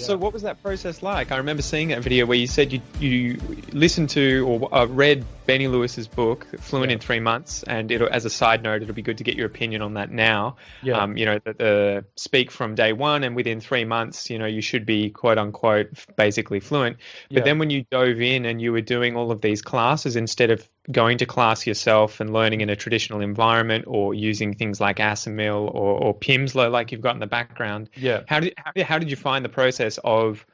So what was that process like? I remember seeing that video where you said you listened to or read Benny Lewis's book, Fluent in 3 months, and as a side note, it'll be good to get your opinion on that now. Yeah. The speak from day one, and within 3 months, you should be quote unquote basically fluent. But then when you dove in and you were doing all of these classes instead of going to class yourself and learning in a traditional environment or using things like Asimil or Pimsleur like you've got in the background, how did you find the process of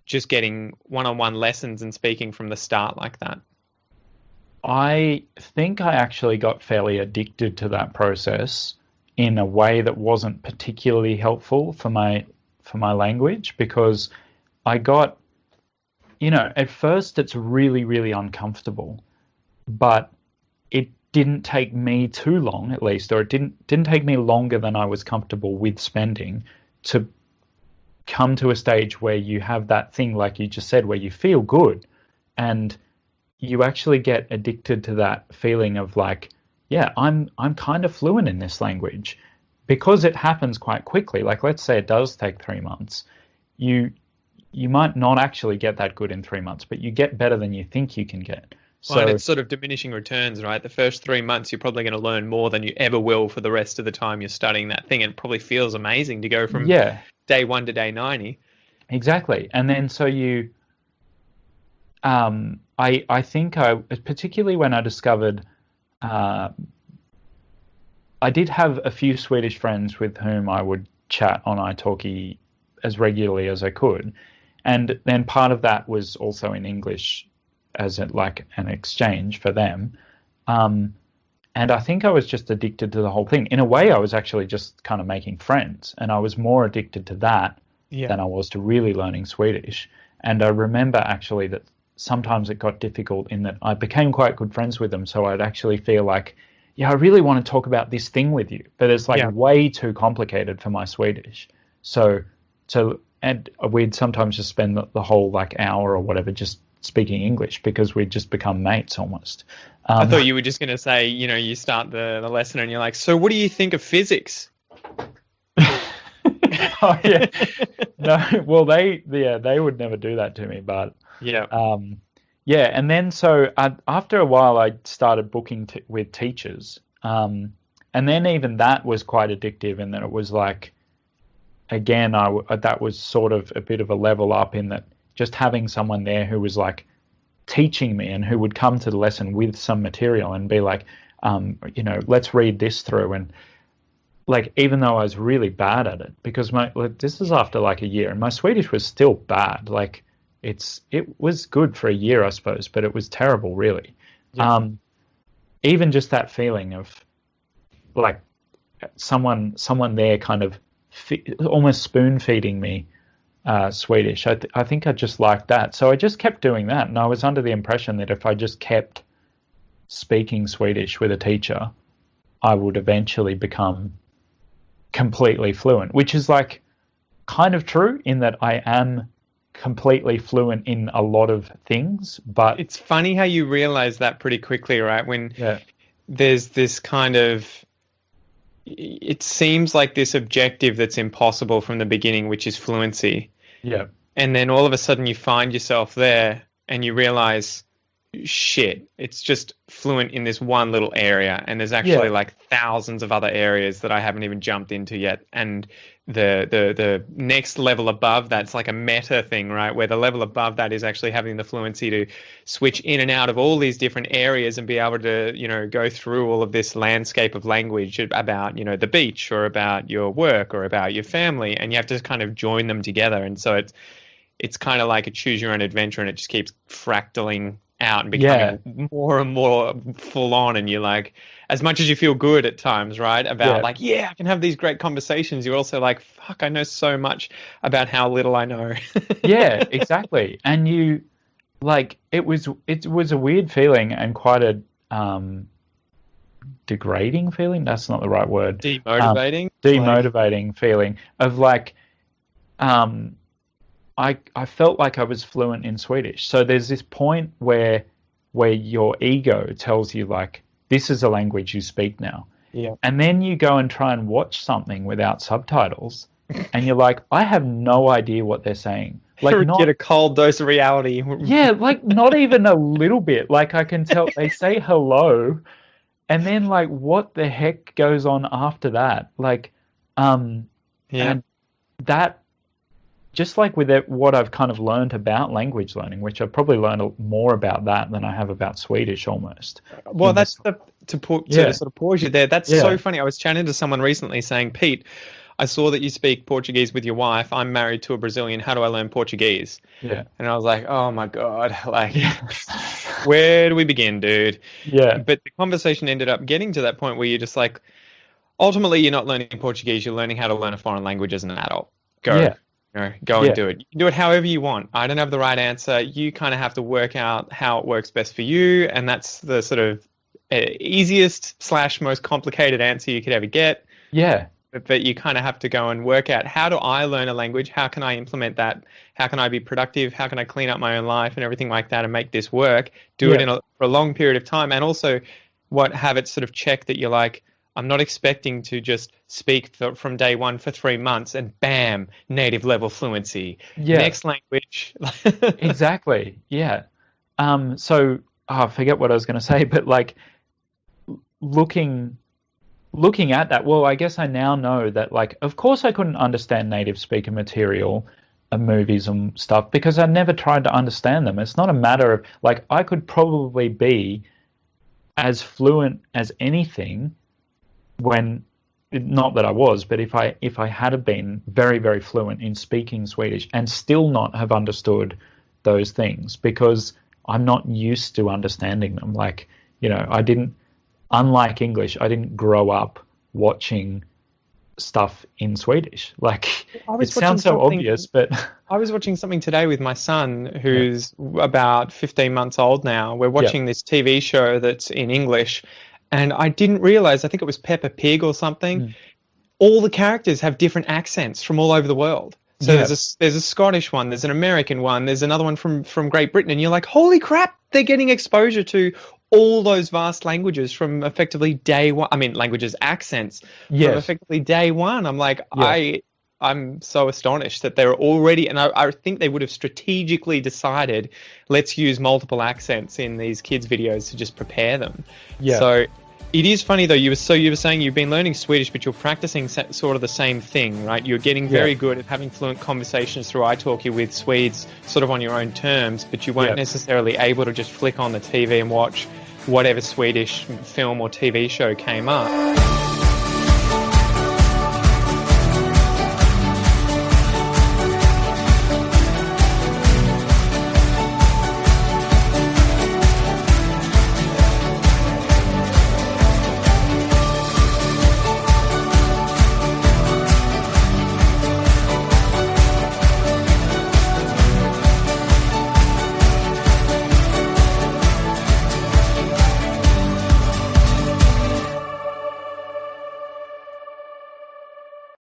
just getting one-on-one lessons and speaking from the start like that? I think I actually got fairly addicted to that process in a way that wasn't particularly helpful for my language, because I got, at first it's really, really uncomfortable, but it didn't take me too long, at least, or it didn't take me longer than I was comfortable with spending to come to a stage where you have that thing, like you just said, where you feel good and you actually get addicted to that feeling of like, yeah, I'm kind of fluent in this language, because it happens quite quickly. Like, let's say it does take 3 months. You might not actually get that good in 3 months, but you get better than you think you can get. So, and it's sort of diminishing returns, right? The first 3 months, you're probably going to learn more than you ever will for the rest of the time you're studying that thing. And it probably feels amazing to go from day 1 to day 90. Exactly. And then so you, I think particularly when I discovered, I did have a few Swedish friends with whom I would chat on italki as regularly as I could. And then part of that was also in English as like an exchange for them. And I think I was just addicted to the whole thing. In a way, I was actually just kind of making friends, and I was more addicted to that than I was to really learning Swedish. And I remember actually that sometimes it got difficult in that I became quite good friends with them, so I'd actually feel like, yeah, I really want to talk about this thing with you, but it's like way too complicated for my Swedish. And we'd sometimes just spend the whole like hour or whatever just speaking English, because we'd just become mates almost. I thought you were just going to say, you start the lesson and you're like, so what do you think of physics? Oh yeah, no. Well, they would never do that to me, but and then so after a while, I started booking with teachers, and then even that was quite addictive, and then it was like, again, that was sort of a bit of a level up in that just having someone there who was like teaching me and who would come to the lesson with some material and be like, let's read this through. And like, even though I was really bad at it, because this is after like a year, and my Swedish was still bad. Like it was good for a year, I suppose, but it was terrible, really. Yeah. Even just that feeling of like someone there kind of almost spoon feeding me Swedish. I think I just liked that. So I just kept doing that. And I was under the impression that if I just kept speaking Swedish with a teacher, I would eventually become completely fluent, which is like kind of true in that I am completely fluent in a lot of things. But it's funny how you realize that pretty quickly, right? When there's this kind of, it seems like this objective that's impossible from the beginning, which is fluency. Yeah. And then all of a sudden you find yourself there and you realize, shit, it's just fluent in this one little area. And there's actually like thousands of other areas that I haven't even jumped into yet. And the next level above that's like a meta thing, right? Where the level above that is actually having the fluency to switch in and out of all these different areas and be able to, go through all of this landscape of language about, the beach or about your work or about your family. And you have to kind of join them together. And so it's kind of like a choose your own adventure, and it just keeps fractaling out and becoming more and more full on. And you're like, as much as you feel good at times, right, about I can have these great conversations, you're also like, fuck, I know so much about how little I know. Yeah, exactly. And you like, it was a weird feeling and quite a degrading feeling. That's not the right word. Demotivating feeling of like, I felt like I was fluent in Swedish. So there's this point where your ego tells you like, this is a language you speak now. Yeah. And then you go and try and watch something without subtitles, and you're like, I have no idea what they're saying. Like, get a cold dose of reality. Yeah, like not even a little bit. Like I can tell they say hello, and then like what the heck goes on after that? Like, and that, just like with it, what I've kind of learned about language learning, which I've probably learned more about that than I have about Swedish almost. Well, that's to sort of pause you there. That's so funny. I was chatting to someone recently saying, Pete, I saw that you speak Portuguese with your wife. I'm married to a Brazilian. How do I learn Portuguese? Yeah. And I was like, oh my God, like, where do we begin, dude? Yeah. But the conversation ended up getting to that point where you're just like, ultimately, you're not learning Portuguese. You're learning how to learn a foreign language as an adult. Go and do it. You can do it however you want. I don't have the right answer. You kind of have to work out how it works best for you. And that's the sort of easiest / most complicated answer you could ever get. Yeah. But you kind of have to go and work out, how do I learn a language? How can I implement that? How can I be productive? How can I clean up my own life and everything like that and make this work? Do it for a long period of time. And also have it sort of check that you're like, I'm not expecting to just speak from day one for 3 months and bam, native level fluency. Yeah. Next language. Exactly. Yeah. So I forget what I was going to say, but like looking at that, well, I guess I now know that, like, of course I couldn't understand native speaker material and movies and stuff because I never tried to understand them. It's not a matter of, like, I could probably be as fluent as anything when, not that I was, but if I had been very, very fluent in speaking Swedish and still not have understood those things because I'm not used to understanding them. Like, you know, unlike English, I didn't grow up watching stuff in Swedish. Like, it sounds so obvious, but I was watching something today with my son, who's about 15 months old now. We're watching this TV show that's in English, and I didn't realize, I think it was Peppa Pig or something. All the characters have different accents from all over the world. So there's a Scottish one, there's an American one, there's another one from Great Britain, and you're like, holy crap, they're getting exposure to all those vast languages from effectively day one. I mean, languages, accents from effectively day one. I'm like, I'm so astonished that they're already, and I think they would have strategically decided, let's use multiple accents in these kids' videos to just prepare them. Yeah. So it is funny though. You were saying you've been learning Swedish, but you're practicing sort of the same thing, right? You're getting very good at having fluent conversations through iTalki with Swedes, sort of on your own terms, but you weren't necessarily able to just flick on the TV and watch whatever Swedish film or TV show came up.